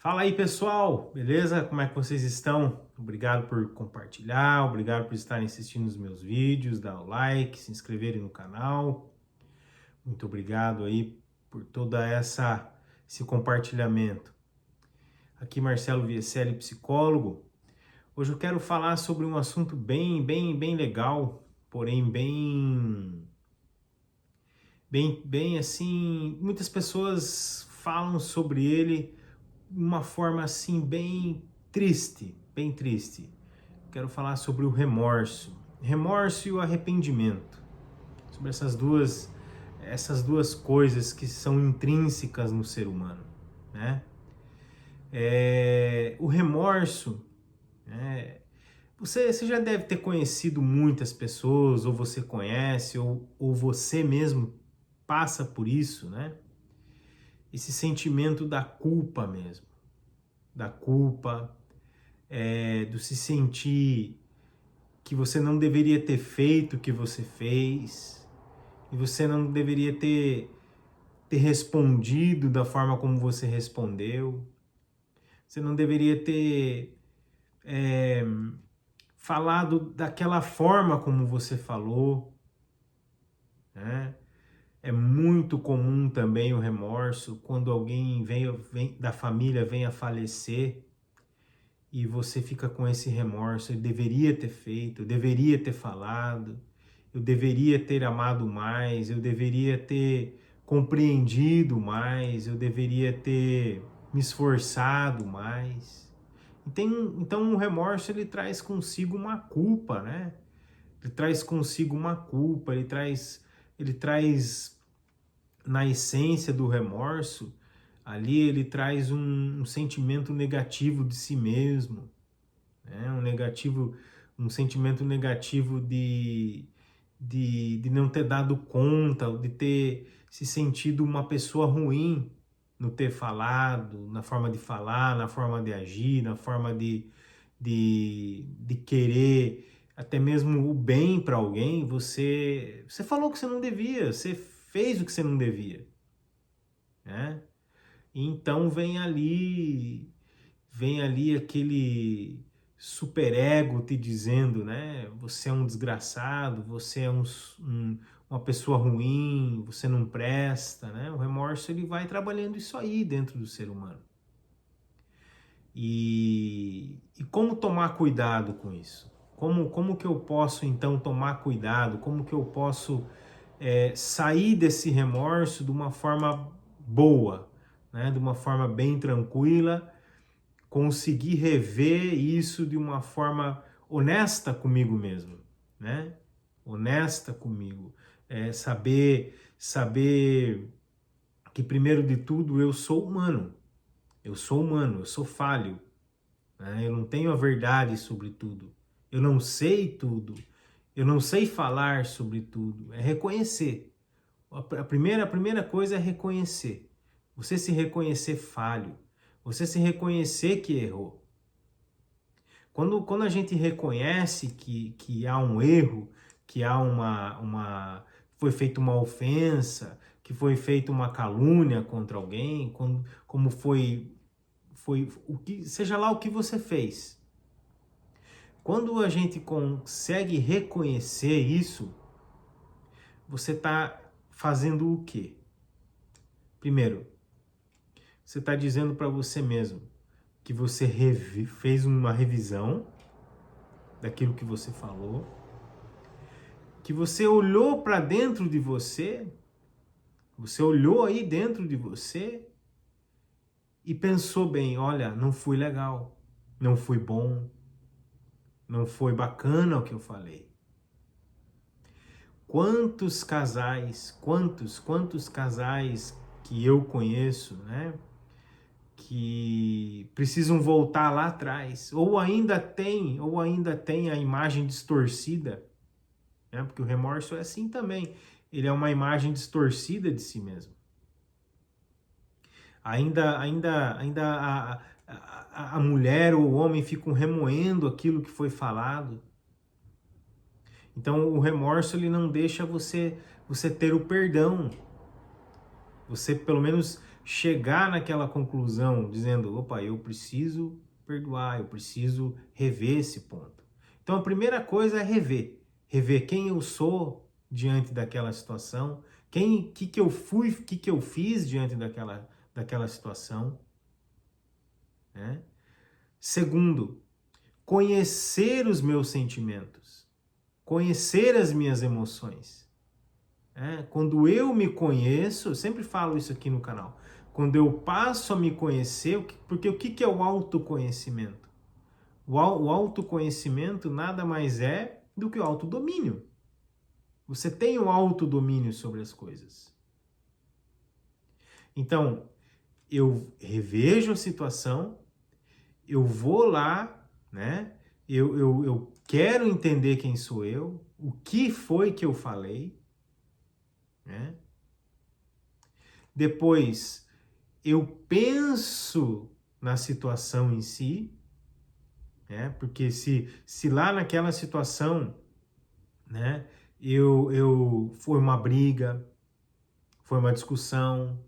Fala aí, pessoal, beleza? Como é que vocês estão? Obrigado por compartilhar, obrigado por estarem assistindo os meus vídeos, dar o like, se inscreverem no canal. Muito obrigado aí por toda esse compartilhamento. Aqui Marcelo Vieseli, psicólogo. Hoje eu quero falar sobre um assunto bem legal, porém bem assim, muitas pessoas falam sobre ele de uma forma assim bem triste. Quero falar sobre o remorso e o arrependimento, sobre essas duas coisas que são intrínsecas no ser humano, né? O remorso, né? Você já deve ter conhecido muitas pessoas, ou você conhece, ou você mesmo passa por isso, né? Esse sentimento da culpa mesmo, da culpa, do se sentir que você não deveria ter feito o que você fez, e você não deveria ter respondido da forma como você respondeu, você não deveria ter falado daquela forma como você falou, né? É muito comum também o remorso quando alguém vem da família vem a falecer e você fica com esse remorso. Eu deveria ter feito, eu deveria ter falado, eu deveria ter amado mais, eu deveria ter compreendido mais, eu deveria ter me esforçado mais. Então o remorso ele traz consigo uma culpa, né? Ele traz consigo uma culpa, ele traz na essência do remorso, ali ele traz um sentimento negativo de si mesmo, né? Um sentimento negativo de não ter dado conta, de ter se sentido uma pessoa ruim no ter falado, na forma de falar, na forma de agir, na forma de querer até mesmo o bem para alguém. Você falou que você não devia, você fez o que você não devia, né? Então vem ali aquele superego te dizendo, né? Você é um desgraçado, você é uma pessoa ruim, você não presta, né? O remorso ele vai trabalhando isso aí dentro do ser humano. E como tomar cuidado com isso? Como que eu posso então tomar cuidado? Como que eu posso sair desse remorso de uma forma boa, né? De uma forma bem tranquila, conseguir rever isso de uma forma honesta comigo mesmo, né? Honesta comigo, saber que primeiro de tudo eu sou humano, eu sou falho, né? Eu não tenho a verdade sobre tudo, eu não sei tudo, eu não sei falar sobre tudo, é reconhecer. A primeira coisa é reconhecer. Você se reconhecer falho. Você se reconhecer que errou. Quando a gente reconhece que há um erro, que há foi feita uma ofensa, que foi feita uma calúnia contra alguém, como foi o que, seja lá o que você fez. Quando a gente consegue reconhecer isso, você está fazendo o quê? Primeiro, você está dizendo para você mesmo que você fez uma revisão daquilo que você falou, que você olhou para dentro de você olhou aí dentro de você e pensou bem, olha, não fui legal, não fui bom, não foi bacana o que eu falei. Quantos casais que eu conheço, né, que precisam voltar lá atrás, ou ainda tem a imagem distorcida, né? Porque o remorso é assim também, ele é uma imagem distorcida de si mesmo. Ainda a mulher ou o homem ficam remoendo aquilo que foi falado. Então o remorso ele não deixa você ter o perdão. Você pelo menos chegar naquela conclusão dizendo, opa, eu preciso perdoar, eu preciso rever esse ponto. Então a primeira coisa é rever quem eu sou diante daquela situação, que eu fui, que eu fiz diante daquela situação, né? Segundo, conhecer os meus sentimentos, conhecer as minhas emoções. Quando eu me conheço, eu sempre falo isso aqui no canal, quando eu passo a me conhecer, porque o que é o autoconhecimento? O autoconhecimento nada mais é do que o autodomínio. Você tem o autodomínio sobre as coisas. Então, eu revejo a situação, eu vou lá, né? Eu quero entender quem sou eu, o que foi que eu falei, né? Depois, eu penso na situação em si, né? Porque se lá naquela situação, né? Foi uma briga, foi uma discussão,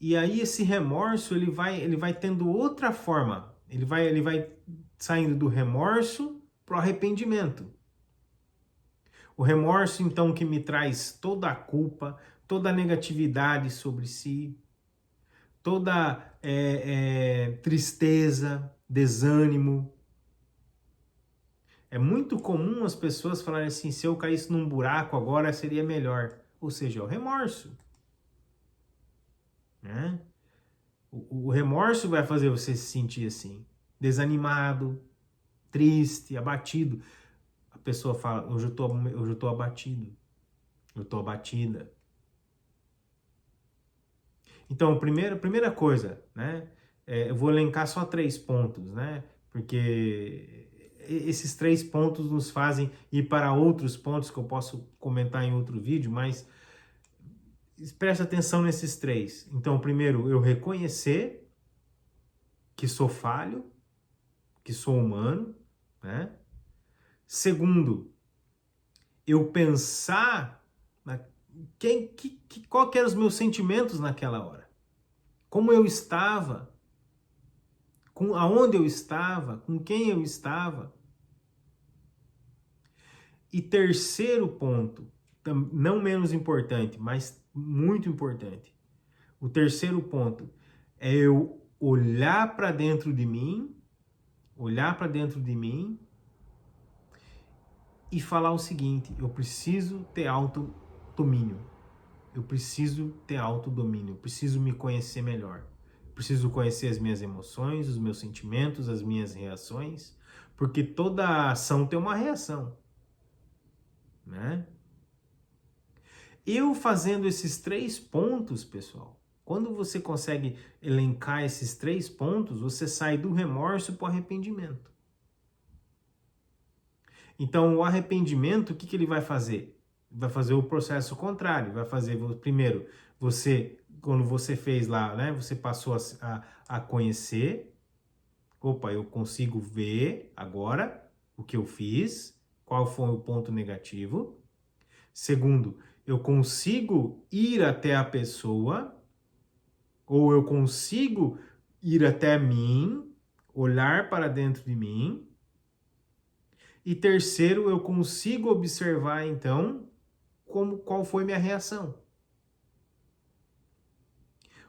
e aí esse remorso ele vai tendo outra forma, ele vai saindo do remorso para o arrependimento. O remorso, então, que me traz toda a culpa, toda a negatividade sobre si, toda tristeza, desânimo. É muito comum as pessoas falarem assim, se eu caísse num buraco agora seria melhor. Ou seja, é o remorso, né? O remorso vai fazer você se sentir assim, desanimado, triste, abatido. A pessoa fala, hoje eu tô abatido, eu tô abatida. Então, primeira coisa, né? Eu vou elencar só 3 pontos, né? Porque esses 3 pontos nos fazem ir para outros pontos que eu posso comentar em outro vídeo, mas preste atenção nesses 3. Então, primeiro, eu reconhecer que sou falho, que sou humano, né? Segundo, eu pensar qual que eram os meus sentimentos naquela hora. Como eu estava, aonde eu estava, com quem eu estava. E terceiro ponto, não menos importante, mas muito importante. O terceiro ponto é eu olhar para dentro de mim, e falar o seguinte: eu preciso ter autodomínio. Eu preciso ter autodomínio, eu preciso me conhecer melhor. Preciso conhecer as minhas emoções, os meus sentimentos, as minhas reações, porque toda ação tem uma reação, né? Eu fazendo esses 3 pontos, pessoal, quando você consegue elencar esses 3 pontos, você sai do remorso para o arrependimento. Então, o arrependimento, o que ele vai fazer? Vai fazer o processo contrário, vai fazer, primeiro, quando você fez lá, né, você passou a conhecer, opa, eu consigo ver agora o que eu fiz, qual foi o ponto negativo. Segundo, eu consigo ir até a pessoa, ou eu consigo ir até mim, olhar para dentro de mim. E terceiro, eu consigo observar então qual foi minha reação.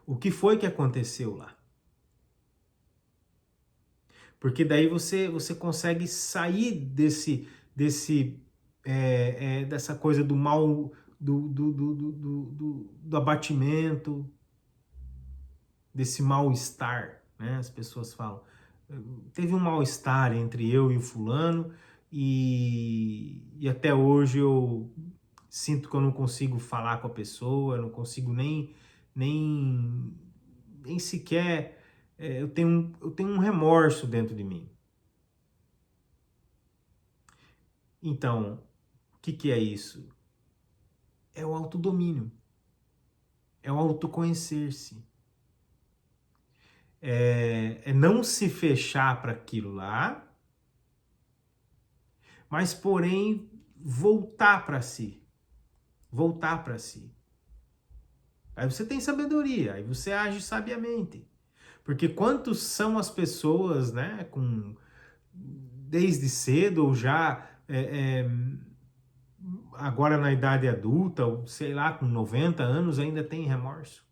O que foi que aconteceu lá? Porque daí você consegue sair dessa coisa do mal, do abatimento, desse mal-estar, né? As pessoas falam, teve um mal-estar entre eu e o fulano e até hoje eu sinto que eu não consigo falar com a pessoa, eu não consigo nem sequer, eu tenho um remorso dentro de mim. Então, o que é isso? É o autodomínio, é o autoconhecer-se. É não se fechar para aquilo lá, mas voltar para si. Voltar para si. Aí você tem sabedoria, aí você age sabiamente. Porque quantos são as pessoas, né, desde cedo ou já agora na idade adulta, ou sei lá, com 90 anos ainda tem remorso,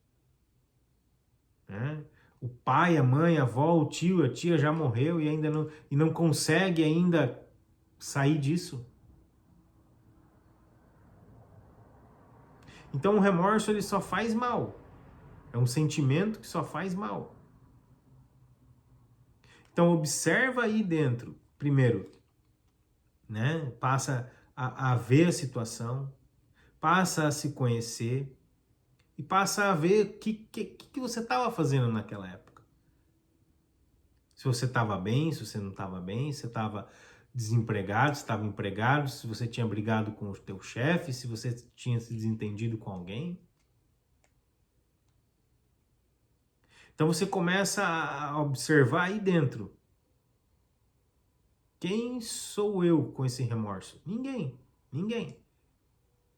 né? O pai, a mãe, a avó, o tio, a tia já morreu e ainda não consegue ainda sair disso. Então o remorso ele só faz mal. É um sentimento que só faz mal. Então observa aí dentro, primeiro, né? Passa a ver a situação, passa a se conhecer e passa a ver o que você estava fazendo naquela época. Se você estava bem, se você não estava bem, se você estava desempregado, se estava empregado, se você tinha brigado com o teu chefe, se você tinha se desentendido com alguém. Então você começa a observar aí dentro. Quem sou eu com esse remorso? Ninguém. Ninguém.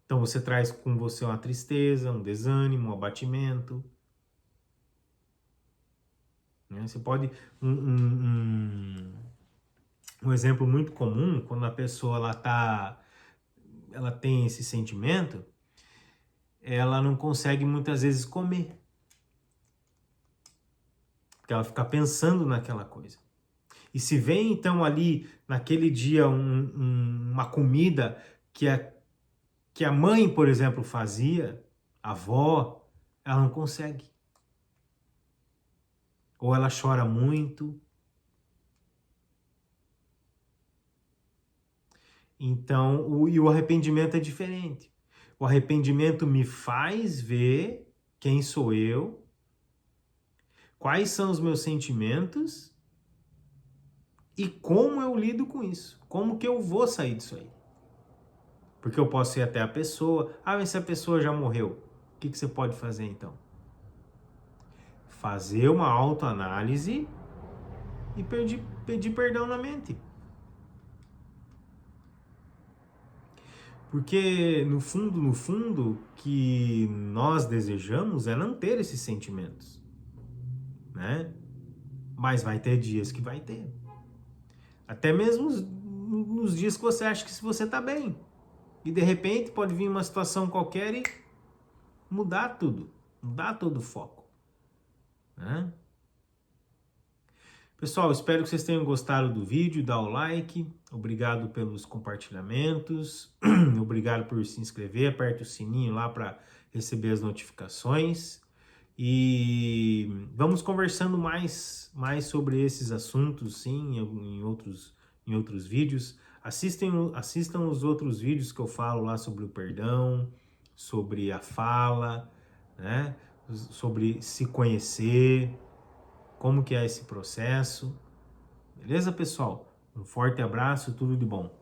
Então você traz com você uma tristeza, um desânimo, um abatimento. Né? Você pode... Um exemplo muito comum, quando a pessoa ela tem esse sentimento, ela não consegue muitas vezes comer. Porque ela fica pensando naquela coisa. E se vem então ali, naquele dia, uma comida que a mãe, por exemplo, fazia, a avó, ela não consegue. Ou ela chora muito. Então, e o arrependimento é diferente. O arrependimento me faz ver quem sou eu, quais são os meus sentimentos e como eu lido com isso. Como que eu vou sair disso aí? Porque eu posso ir até a pessoa. Ah, mas se a pessoa já morreu, o que você pode fazer então? Fazer uma autoanálise e pedir perdão na mente. Porque no fundo, o que nós desejamos é não ter esses sentimentos, né? Mas vai ter dias que vai ter. Até mesmo nos dias que você acha que se você tá bem. E de repente pode vir uma situação qualquer e mudar tudo. Mudar todo o foco, né? Pessoal, espero que vocês tenham gostado do vídeo, dá o like, obrigado pelos compartilhamentos, obrigado por se inscrever, aperte o sininho lá para receber as notificações e vamos conversando mais sobre esses assuntos, sim, em outros vídeos. Assistam os outros vídeos que eu falo lá sobre o perdão, sobre a fala, né? Sobre se conhecer, como que é esse processo. Beleza, pessoal? Um forte abraço, tudo de bom.